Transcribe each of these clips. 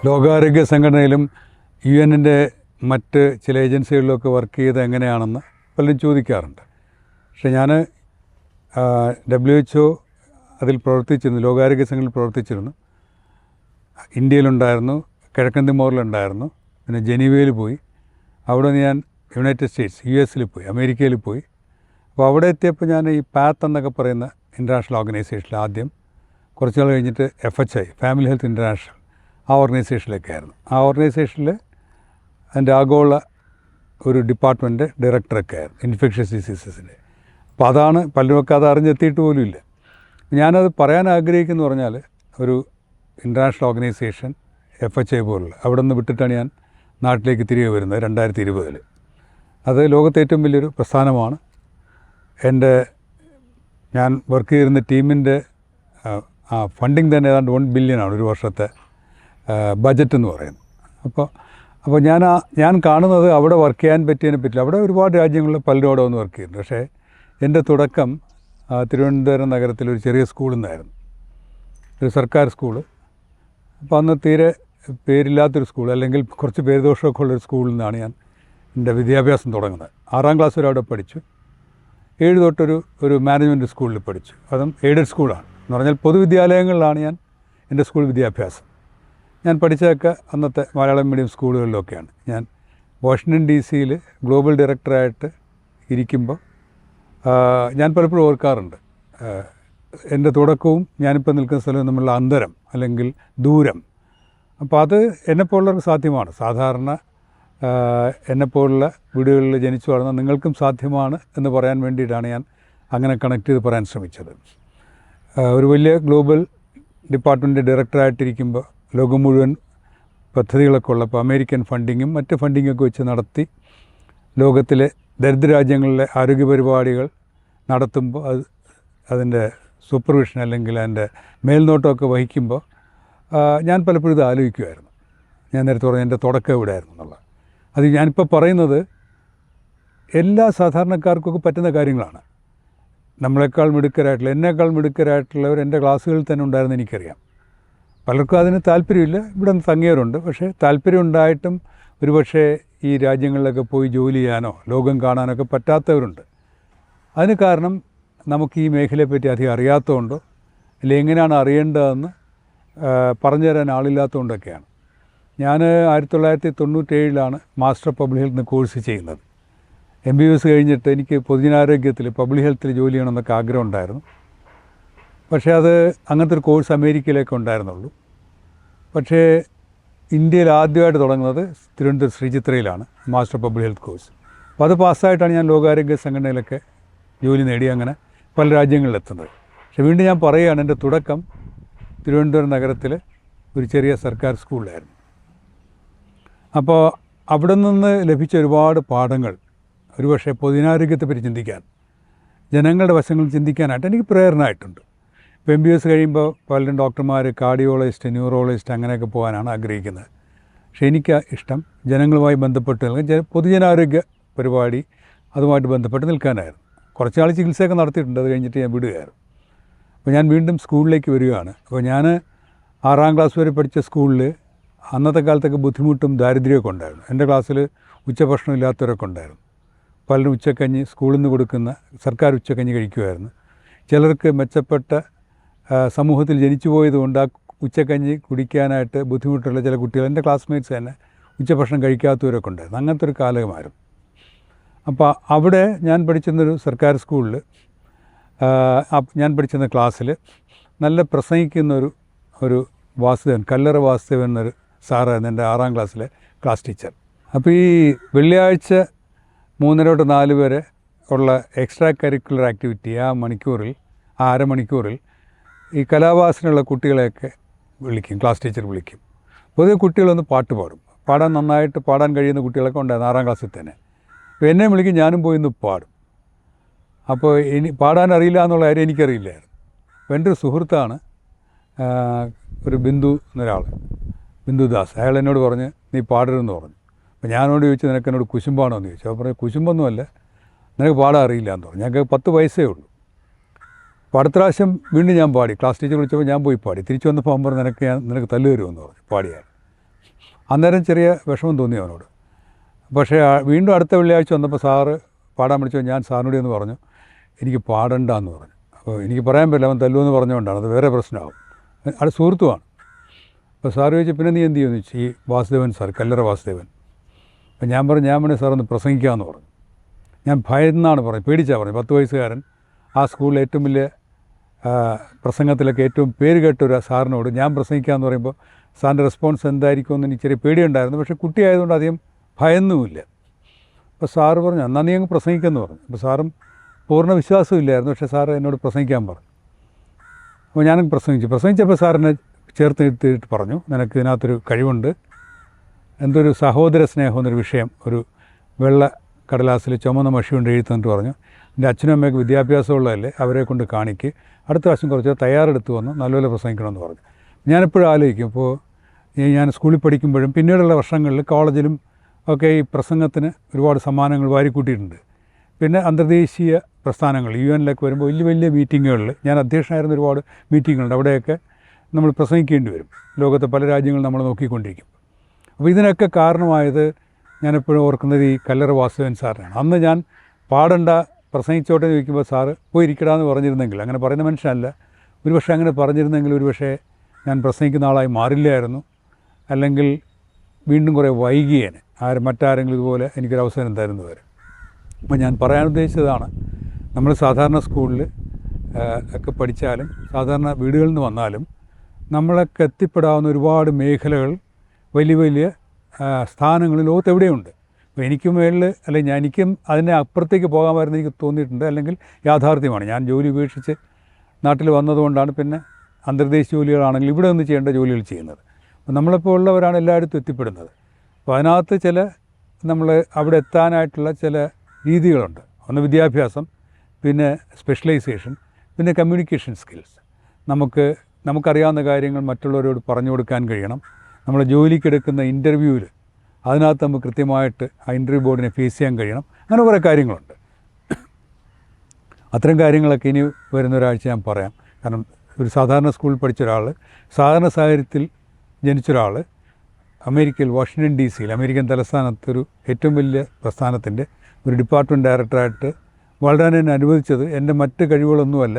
ലോകാരോഗ്യ സംഘടനയിലും UN-ൻ്റെ മറ്റ് ചില ഏജൻസികളിലൊക്കെ വർക്ക് ചെയ്ത് എങ്ങനെയാണെന്ന് പലരും ചോദിക്കാറുണ്ട്. പക്ഷേ ഞാൻ WHO അതിൽ പ്രവർത്തിച്ചിരുന്നു, ലോകാരോഗ്യ സംഘടനയിൽ പ്രവർത്തിച്ചിരുന്നു. ഇന്ത്യയിലുണ്ടായിരുന്നു, കിഴക്കൻ തിമോറിലുണ്ടായിരുന്നു, പിന്നെ ജനീവയിൽ പോയി. അവിടെ നിന്ന് ഞാൻ യുണൈറ്റഡ് സ്റ്റേറ്റ്സ് US പോയി, അമേരിക്കയിൽ പോയി. അപ്പോൾ അവിടെ എത്തിയപ്പോൾ ഞാൻ ഈ പാത്ത് എന്നൊക്കെ പറയുന്ന ഇൻ്റർനാഷണൽ ഓർഗനൈസേഷനിൽ ആദ്യം, കുറച്ച് നാൾ കഴിഞ്ഞിട്ട് FHI, ഫാമിലി ഹെൽത്ത് ഇൻ്റർനാഷണൽ, ആ ഓർഗനൈസേഷനിലേക്കായിരുന്നു. ആ ഓർഗനൈസേഷനിൽ അതിൻ്റെ ആഗോള ഒരു ഡിപ്പാർട്ട്മെൻറ്റ് ഡയറക്ടറൊക്കെ ആയിരുന്നു, ഇൻഫെക്ഷ്യസ് ഡിസീസസിൻ്റെ. അപ്പോൾ അതാണ് പലരുമൊക്കെ അത് അറിഞ്ഞെത്തിയിട്ട് പോലും ഇല്ല. ഞാനത് പറയാൻ ആഗ്രഹിക്കുന്നു പറഞ്ഞാൽ, ഒരു ഇൻ്റർനാഷണൽ ഓർഗനൈസേഷൻ FHI പോലുള്ള അവിടെ നിന്ന് വിട്ടിട്ടാണ് ഞാൻ നാട്ടിലേക്ക് തിരികെ വരുന്നത് 2020. അത് ലോകത്തെ ഏറ്റവും വലിയൊരു പ്രസ്ഥാനമാണ്. ഞാൻ വർക്ക് ചെയ്യുന്ന ടീമിൻ്റെ ഫണ്ടിങ് തന്നെ ഏതാണ്ട് 1 ബില്യനാണ് ഒരു വർഷത്തെ ബജറ്റ് എന്ന് പറയുന്നത്. അപ്പോൾ ഞാൻ കാണുന്നത് അവിടെ വർക്ക് ചെയ്യാൻ പറ്റിയതിനെ പറ്റില്ല. അവിടെ ഒരുപാട് രാജ്യങ്ങളിൽ പലരും അവിടെ വന്ന് വർക്ക് ചെയ്യുന്നുണ്ട്. പക്ഷേ എൻ്റെ തുടക്കം തിരുവനന്തപുരം നഗരത്തിലൊരു ചെറിയ സ്കൂളിൽ നിന്നായിരുന്നു, ഒരു സർക്കാർ സ്കൂള്. അപ്പോൾ അന്ന് തീരെ പേരില്ലാത്തൊരു സ്കൂൾ, അല്ലെങ്കിൽ കുറച്ച് പേരുദോഷമൊക്കെ ഉള്ളൊരു സ്കൂളിൽ നിന്നാണ് ഞാൻ എൻ്റെ വിദ്യാഭ്യാസം തുടങ്ങുന്നത്. 6ാം ക്ലാസ് വരെ അവിടെ പഠിച്ചു. 7 തൊട്ടൊരു മാനേജ്മെൻറ്റ് സ്കൂളിൽ പഠിച്ചു. അതും എയ്ഡഡ് സ്കൂളാണ് എന്ന് പറഞ്ഞാൽ പൊതുവിദ്യാലയങ്ങളിലാണ് എൻ്റെ സ്കൂൾ വിദ്യാഭ്യാസം. ഞാൻ പഠിച്ചതൊക്കെ അന്നത്തെ മലയാളം മീഡിയം സ്കൂളുകളിലൊക്കെയാണ്. ഞാൻ വാഷിങ്ടൺ DC ഗ്ലോബൽ ഡയറക്ടറായിട്ട് ഇരിക്കുമ്പോൾ ഞാൻ പലപ്പോഴും ഓർക്കാറുണ്ട്, എൻ്റെ തുടക്കവും ഞാനിപ്പോൾ നിൽക്കുന്ന സ്ഥലവും തമ്മിലുള്ള അന്തരം അല്ലെങ്കിൽ ദൂരം. അപ്പോൾ അത് എന്നെപ്പോലുള്ളവർക്ക് സാധ്യമാണ്. സാധാരണ എന്നെപ്പോലുള്ള വീടുകളിൽ ജനിച്ചു വളർന്ന നിങ്ങൾക്കും സാധ്യമാണ് എന്ന് പറയാൻ വേണ്ടിയിട്ടാണ് ഞാൻ അങ്ങനെ കണക്ട് ചെയ്ത് പറയാൻ ശ്രമിച്ചത്. ഒരു വലിയ ഗ്ലോബൽ ഡിപ്പാർട്ട്മെൻറ്റ് ഡയറക്ടറായിട്ടിരിക്കുമ്പോൾ ലോകം മുഴുവൻ പദ്ധതികളൊക്കെ ഉള്ളപ്പോൾ അമേരിക്കൻ ഫണ്ടിങ്ങും മറ്റ് ഫണ്ടിങ്ങൊക്കെ വെച്ച് നടത്തി ലോകത്തിലെ ദരിദ്ര രാജ്യങ്ങളിലെ ആരോഗ്യ പരിപാടികൾ നടത്തുമ്പോൾ അതിൻ്റെ സൂപ്പർവിഷൻ അല്ലെങ്കിൽ അതിൻ്റെ മേൽനോട്ടമൊക്കെ വഹിക്കുമ്പോൾ ഞാൻ പലപ്പോഴും ഇത് ആലോചിക്കുമായിരുന്നു. ഞാൻ നേരത്തെ പറഞ്ഞ എൻ്റെ തുടക്കം എവിടെയായിരുന്നു എന്നുള്ളത്. അത് ഞാനിപ്പോൾ പറയുന്നത് എല്ലാ സാധാരണക്കാർക്കൊക്കെ പറ്റുന്ന കാര്യങ്ങളാണ്. നമ്മളെക്കാൾ മിടുക്കരായിട്ടുള്ള, എന്നേക്കാൾ മിടുക്കരായിട്ടുള്ളവർ എൻ്റെ ക്ലാസ്സുകളിൽ തന്നെ ഉണ്ടായിരുന്നു എനിക്കറിയാം. പലർക്കും അതിന് താല്പര്യമില്ല, ഇവിടെ നിന്ന് തങ്ങിയവരുണ്ട്. പക്ഷേ താല്പര്യം ഉണ്ടായിട്ടും ഒരുപക്ഷെ ഈ രാജ്യങ്ങളിലൊക്കെ പോയി ജോലി ചെയ്യാനോ ലോകം കാണാനൊക്കെ പറ്റാത്തവരുണ്ട്. അതിന് കാരണം നമുക്ക് ഈ മേഖലയെപ്പറ്റി അധികം അറിയാത്തതുകൊണ്ടോ അല്ലെങ്കിൽ എങ്ങനെയാണ് അറിയേണ്ടതെന്ന് പറഞ്ഞു തരാൻ ആളില്ലാത്തതുകൊണ്ടൊക്കെയാണ്. ഞാൻ 1997 മാസ്റ്റർ പബ്ലിക് ഹെൽത്ത് കോഴ്സ് ചെയ്യുന്നത്. MBBS കഴിഞ്ഞിട്ട് എനിക്ക് പൊതുജനാരോഗ്യത്തിൽ പബ്ലിക് ഹെൽത്തിൽ ജോലി ചെയ്യണമെന്നൊക്കെ ആഗ്രഹം ഉണ്ടായിരുന്നു. പക്ഷേ അത് അങ്ങനത്തെ ഒരു കോഴ്സ് അമേരിക്കയിലേക്ക് ഉണ്ടായിരുന്നുള്ളൂ. പക്ഷേ ഇന്ത്യയിൽ ആദ്യമായിട്ട് തുടങ്ങുന്നത് തിരുവനന്തപുരം ശ്രീചിത്രയിലാണ് മാസ്റ്റർ പബ്ലിക് ഹെൽത്ത് കോഴ്സ്. അപ്പോൾ അത് പാസ്സായിട്ടാണ് ഞാൻ ലോകാരോഗ്യ സംഘടനയിലൊക്കെ ജോലി നേടി അങ്ങനെ പല രാജ്യങ്ങളിലെത്തുന്നത്. പക്ഷേ വീണ്ടും ഞാൻ പറയുകയാണ്, എൻ്റെ തുടക്കം തിരുവനന്തപുരം നഗരത്തിൽ ഒരു ചെറിയ സർക്കാർ സ്കൂളിലായിരുന്നു. അപ്പോൾ അവിടെ നിന്ന് ലഭിച്ച ഒരുപാട് പാഠങ്ങൾ ഒരുപക്ഷെ പൊതുജനാരോഗ്യത്തെപ്പറ്റി ചിന്തിക്കാൻ, ജനങ്ങളുടെ വശങ്ങൾ ചിന്തിക്കാനായിട്ട് എനിക്ക് പ്രേരണയായിട്ടുണ്ട്. ഇപ്പോൾ MBBS കഴിയുമ്പോൾ പലരും ഡോക്ടർമാർ, കാർഡിയോളജിസ്റ്റ്, ന്യൂറോളജിസ്റ്റ് അങ്ങനെയൊക്കെ പോകാനാണ് ആഗ്രഹിക്കുന്നത്. പക്ഷേ എനിക്ക് ഇഷ്ടം ജനങ്ങളുമായി ബന്ധപ്പെട്ട് പൊതുജനാരോഗ്യ പരിപാടി അതുമായിട്ട് ബന്ധപ്പെട്ട് നിൽക്കാനായിരുന്നു. കുറച്ച് നാൾ ചികിത്സയൊക്കെ നടത്തിയിട്ടുണ്ട്, അത് കഴിഞ്ഞിട്ട് ഞാൻ വിടുകയായിരുന്നു. അപ്പോൾ ഞാൻ വീണ്ടും സ്കൂളിലേക്ക് വരികയാണ്. അപ്പോൾ ഞാൻ 6ാം ക്ലാസ് വരെ പഠിച്ച സ്കൂളിൽ അന്നത്തെ കാലത്തൊക്കെ ബുദ്ധിമുട്ടും ദാരിദ്ര്യമൊക്കെ ഉണ്ടായിരുന്നു. എൻ്റെ ക്ലാസ്സിൽ ഉച്ചഭക്ഷണം ഇല്ലാത്തവരൊക്കെ ഉണ്ടായിരുന്നു. പലരും ഉച്ചക്കഞ്ഞി സ്കൂളിൽ നിന്ന് കൊടുക്കുന്ന സർക്കാർ ഉച്ചക്കഞ്ഞി കഴിക്കുമായിരുന്നു. ചിലർക്ക് മെച്ചപ്പെട്ട സമൂഹത്തിൽ ജനിച്ചു പോയതുകൊണ്ട് ആ ഉച്ചക്കഞ്ഞി കുടിക്കാനായിട്ട് ബുദ്ധിമുട്ടുള്ള ചില കുട്ടികൾ, എൻ്റെ ക്ലാസ്മേറ്റ്സ് തന്നെ ഉച്ചഭക്ഷണം കഴിക്കാത്തവരൊക്കെ ഉണ്ടായിരുന്നു. അങ്ങനത്തെ ഒരു കാലമായിരുന്നു. അപ്പോൾ അവിടെ ഞാൻ പഠിച്ചിരുന്നൊരു സർക്കാർ സ്കൂളിൽ ഞാൻ പഠിച്ചിരുന്ന ക്ലാസ്സിൽ നല്ല പ്രസംഗിക്കുന്ന ഒരു വാസുദേവൻ, കല്ലറ വാസുദേവൻ എന്നൊരു സാറായിരുന്നു എൻ്റെ 6ാം ക്ലാസ്സിലെ ക്ലാസ് ടീച്ചർ. അപ്പോൾ ഈ വെള്ളിയാഴ്ച 3:30 തൊട്ട് 4 വരെ ഉള്ള എക്സ്ട്രാ കരിക്കുലർ ആക്ടിവിറ്റി, ആ അരമണിക്കൂറിൽ ഈ കലാവാസനയുള്ള കുട്ടികളെയൊക്കെ വിളിക്കും, ക്ലാസ് ടീച്ചർ വിളിക്കും. പൊതുവെ കുട്ടികളൊന്ന് പാട്ട് പാടും. നന്നായിട്ട് പാടാൻ കഴിയുന്ന കുട്ടികളൊക്കെ ഉണ്ടായിരുന്നു 6ാം ക്ലാസ്സിൽ തന്നെ. അപ്പോൾ എന്നെ വിളിക്കും, ഞാനും പോയി ഒന്ന് പാടും. അപ്പോൾ പാടാൻ അറിയില്ല എന്നുള്ള കാര്യം എനിക്കറിയില്ലായിരുന്നു. അപ്പോൾ എൻ്റെ ഒരു സുഹൃത്താണ് ഒരു ബിന്ദു എന്നൊരാൾ, ബിന്ദുദാസ്. അയാൾ എന്നോട് പറഞ്ഞ് നീ പാടരുതെന്ന് പറഞ്ഞു. അപ്പോൾ ഞാനോട് ചോദിച്ചു, നിനക്ക് എന്നോട് കുശുമ്പാണോ എന്ന് ചോദിച്ചു. അപ്പോൾ പറഞ്ഞു, കുശുമ്പൊന്നുമല്ല, നിനക്ക് പാടാൻ അറിയില്ല എന്ന് പറഞ്ഞു. ഞങ്ങൾക്ക് 10 വയസ്സേ ഉള്ളൂ. അപ്പോൾ അടുത്ത പ്രാവശ്യം വീണ്ടും ഞാൻ പാടി. ക്ലാസ് ടീച്ചർ വിളിച്ചപ്പോൾ ഞാൻ പോയി പാടി. തിരിച്ചു വന്നപ്പോൾ അവൻ പറഞ്ഞു, നിനക്ക് തല്ല് തരുമെന്ന് പറഞ്ഞു പാടിയാൽ. അന്നേരം ചെറിയ വിഷമം തോന്നി അവനോട്. പക്ഷേ വീണ്ടും അടുത്ത വെള്ളിയാഴ്ച വന്നപ്പോൾ സാറ് പാടാൻ വിളിച്ചു. ഞാൻ സാറിനോട് എന്ന് പറഞ്ഞു, എനിക്ക് പാടണ്ടെന്ന് പറഞ്ഞു. അപ്പോൾ എനിക്ക് പറയാൻ പറ്റില്ല, അവൻ തല്ലുമെന്ന് പറഞ്ഞുകൊണ്ടാണ്, അത് വേറെ പ്രശ്നമാകും. അത് സുഹൃത്തുമാണ്. അപ്പോൾ സാറ് ചോദിച്ചു, പിന്നെ നീ എന്ത് ചെയ്യുമെന്ന് ചോദിച്ചു. ഈ വാസുദേവൻ സാർ, കല്ലറ വാസുദേവൻ. അപ്പോൾ ഞാൻ പറഞ്ഞു, ഞാൻ വേണേൽ സാറൊന്ന് പ്രസംഗിക്കാമെന്ന് പറഞ്ഞു. ഞാൻ ഭയന്നാണ് പറഞ്ഞു, പേടിച്ചാണ് പറഞ്ഞു. 10 വയസ്സുകാരൻ ആ സ്കൂളിൽ ഏറ്റവും വലിയ പ്രസംഗത്തിലൊക്കെ ഏറ്റവും പേര് കേട്ടൊരു സാറിനോട് ഞാൻ പ്രസംഗിക്കാമെന്ന് പറയുമ്പോൾ സാറിൻ്റെ റെസ്പോൺസ് എന്തായിരിക്കുമെന്ന് എനിക്ക് ചെറിയ പേടിയുണ്ടായിരുന്നു. പക്ഷേ കുട്ടിയായതുകൊണ്ട് അധികം ഭയന്നുമില്ല. അപ്പോൾ സാറ് പറഞ്ഞു, എന്നാൽ നീ അങ്ങ് പ്രസംഗിക്കുമെന്ന് പറഞ്ഞു. അപ്പോൾ സാറും പൂർണ്ണ വിശ്വാസമില്ലായിരുന്നു. പക്ഷേ സാറ് എന്നോട് പ്രസംഗിക്കാൻ പറഞ്ഞു. അപ്പോൾ ഞാനും പ്രസംഗിച്ചപ്പോൾ സാറിനെ ചേർത്ത് നിർത്തിയിട്ട് പറഞ്ഞു, നിനക്ക് ഇതിനകത്തൊരു കഴിവുണ്ട്. എന്തൊരു സഹോദര സ്നേഹം എന്നൊരു വിഷയം ഒരു വെള്ള കടലാസിൽ ചുമന്ന മഷി കൊണ്ട് എഴുതി തന്നിട്ട് പറഞ്ഞു, എൻ്റെ അച്ഛനും അമ്മയ്ക്ക് വിദ്യാഭ്യാസമുള്ളതല്ലേ, അവരെ കൊണ്ട് കാണിക്ക്, അടുത്ത പ്രാവശ്യം കുറച്ച് തയ്യാറെടുത്ത് വന്ന് നല്ലപോലെ പ്രസംഗിക്കണമെന്ന് പറഞ്ഞു. ഞാനെപ്പോഴും ആലോചിക്കും, ഇപ്പോൾ ഞാൻ സ്കൂളിൽ പഠിക്കുമ്പോഴും പിന്നീടുള്ള വർഷങ്ങളിൽ കോളേജിലും ഒക്കെ ഈ പ്രസംഗത്തിന് ഒരുപാട് സമ്മാനങ്ങൾ വാരിക്കൂട്ടിയിട്ടുണ്ട്. പിന്നെ അന്തർദേശീയ പ്രസ്ഥാനങ്ങൾ UN-ലൊക്കെ വരുമ്പോൾ വലിയ വലിയ മീറ്റിങ്ങുകളിൽ ഞാൻ അധ്യക്ഷനായിരുന്ന ഒരുപാട് മീറ്റിങ്ങുകളുണ്ട്. അവിടെയൊക്കെ നമ്മൾ പ്രസംഗിക്കേണ്ടി വരും. ലോകത്തെ പല രാജ്യങ്ങളും നമ്മൾ നോക്കിക്കൊണ്ടിരിക്കും. അപ്പോൾ ഇതിനൊക്കെ കാരണമായത് ഞാനെപ്പോഴും ഓർക്കുന്നത് ഈ കല്ലറ വാസുദേവൻ സാറിനാണ്. അന്ന് ഞാൻ പാടണ്ട, പ്രസംഗിച്ചോട്ടെ എന്ന് ചോദിക്കുമ്പോൾ സാറ് പോയി ഇരിക്കടാന്ന് പറഞ്ഞിരുന്നെങ്കിൽ, അങ്ങനെ പറയുന്ന മനുഷ്യനല്ല, ഒരുപക്ഷെ അങ്ങനെ പറഞ്ഞിരുന്നെങ്കിൽ ഒരുപക്ഷെ ഞാൻ പ്രസംഗിക്കുന്ന ആളായി മാറില്ലായിരുന്നു. അല്ലെങ്കിൽ വീണ്ടും കുറേ വൈകിയേനെ, മറ്റാരെങ്കിലും ഇതുപോലെ എനിക്കൊരവസരം തരുന്നു വരെ. അപ്പോൾ ഞാൻ പറയാൻ ഉദ്ദേശിച്ചതാണ്, നമ്മൾ സാധാരണ സ്കൂളിൽ ഒക്കെ പഠിച്ചാലും സാധാരണ വീടുകളിൽ നിന്ന് വന്നാലും നമ്മളൊക്കെ എത്തിപ്പെടാവുന്ന ഒരുപാട് മേഖലകൾ, വലിയ വലിയ സ്ഥാനങ്ങൾ ലോകത്ത് എവിടെയുണ്ട്. അപ്പോൾ എനിക്ക് മേളിൽ അല്ലെങ്കിൽ എനിക്കും അതിനെ അപ്പുറത്തേക്ക് പോകാമായിരുന്നു എനിക്ക് തോന്നിയിട്ടുണ്ട്, അല്ലെങ്കിൽ യാഥാർത്ഥ്യമാണ്. ഞാൻ ജോലി ഉപേക്ഷിച്ച് നാട്ടിൽ വന്നതുകൊണ്ടാണ് പിന്നെ അന്തർദേശീയ ജോലികളാണെങ്കിൽ ഇവിടെ നിന്ന് ചെയ്യേണ്ട ജോലികൾ ചെയ്യുന്നത്. അപ്പോൾ നമ്മളിപ്പോൾ ഉള്ളവരാണ് എല്ലായിടത്തും എത്തിപ്പെടുന്നത്. അപ്പോൾ അതിനകത്ത് നമ്മൾ അവിടെ എത്താനായിട്ടുള്ള ചില രീതികളുണ്ട്. ഒന്ന് വിദ്യാഭ്യാസം, പിന്നെ സ്പെഷ്യലൈസേഷൻ, പിന്നെ കമ്മ്യൂണിക്കേഷൻ സ്കിൽസ്. നമുക്കറിയാവുന്ന കാര്യങ്ങൾ മറ്റുള്ളവരോട് പറഞ്ഞു കൊടുക്കാൻ കഴിയണം. നമ്മൾ ജോലിക്കെടുക്കുന്ന ഇൻ്റർവ്യൂവിൽ അതിനകത്ത് നമുക്ക് കൃത്യമായിട്ട് ആ ഇൻ്റർവ്യൂ ബോർഡിനെ ഫേസ് ചെയ്യാൻ കഴിയണം. അങ്ങനെ കുറേ കാര്യങ്ങളുണ്ട്. അത്തരം കാര്യങ്ങളൊക്കെ ഇനി വരുന്നൊരാഴ്ച ഞാൻ പറയാം. കാരണം ഒരു സാധാരണ സ്കൂളിൽ പഠിച്ച ഒരാൾ, സാധാരണ സാഹചര്യത്തിൽ ജനിച്ചൊരാൾ, അമേരിക്കയിൽ വാഷിങ്ടൺ DC-യിൽ അമേരിക്കൻ തലസ്ഥാനത്തൊരു ഏറ്റവും വലിയ പ്രസ്ഥാനത്തിൻ്റെ ഒരു ഡിപ്പാർട്ട്മെൻറ്റ് ഡയറക്ടറായിട്ട് വളരാൻ എന്നെ അനുവദിച്ചത് എൻ്റെ മറ്റ് കഴിവുകളൊന്നുമല്ല,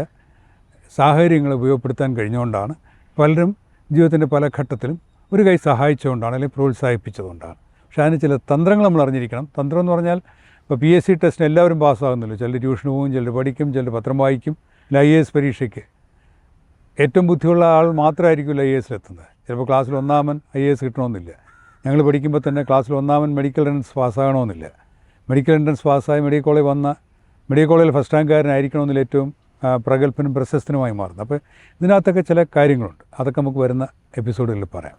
സാഹചര്യങ്ങൾ ഉപയോഗപ്പെടുത്താൻ കഴിഞ്ഞുകൊണ്ടാണ്. പലരും ജീവിതത്തിൻ്റെ പല ഘട്ടത്തിലും ഒരു കൈ സഹായിച്ചുകൊണ്ടാണ്, അല്ലെങ്കിൽ പ്രോത്സാഹിപ്പിച്ചതുകൊണ്ടാണ്. പക്ഷേ അതിന് ചില തന്ത്രങ്ങൾ നമ്മൾ അറിഞ്ഞിരിക്കണം. തന്ത്രം എന്ന് പറഞ്ഞാൽ ഇപ്പോൾ PSC ടെസ്റ്റിന് എല്ലാവരും പാസ്സാകുന്നില്ല. ചിലർ ട്യൂഷന് പോകും, ചിലർ പഠിക്കും, ചിലർ പത്രം വായിക്കും. IAS പരീക്ഷയ്ക്ക് ഏറ്റവും ബുദ്ധിയുള്ള ആൾ മാത്രമായിരിക്കില്ല IAS-ലെത്തുന്നത്. ചിലപ്പോൾ ക്ലാസ്സിൽ ഒന്നാമൻ IAS കിട്ടണമെന്നില്ല. ഞങ്ങൾ പഠിക്കുമ്പോൾ തന്നെ ക്ലാസ്സിൽ ഒന്നാമൻ മെഡിക്കൽ എൻട്രൻസ് പാസ്സാകണമെന്നില്ല. മെഡിക്കൽ എൻട്രൻസ് പാസ്സായി മെഡിക്കൽ കോളേജിൽ ഫസ്റ്റ് റാങ്കുകാരനായിരിക്കണമെന്നില്ല ഏറ്റവും പ്രഗത്ഭനും പ്രശസ്തനുമായി മാറുന്നത്. അപ്പോൾ ഇതിനകത്തൊക്കെ ചില കാര്യങ്ങളുണ്ട്. അതൊക്കെ നമുക്ക് വരുന്ന എപ്പിസോഡുകളിൽ പറയാം.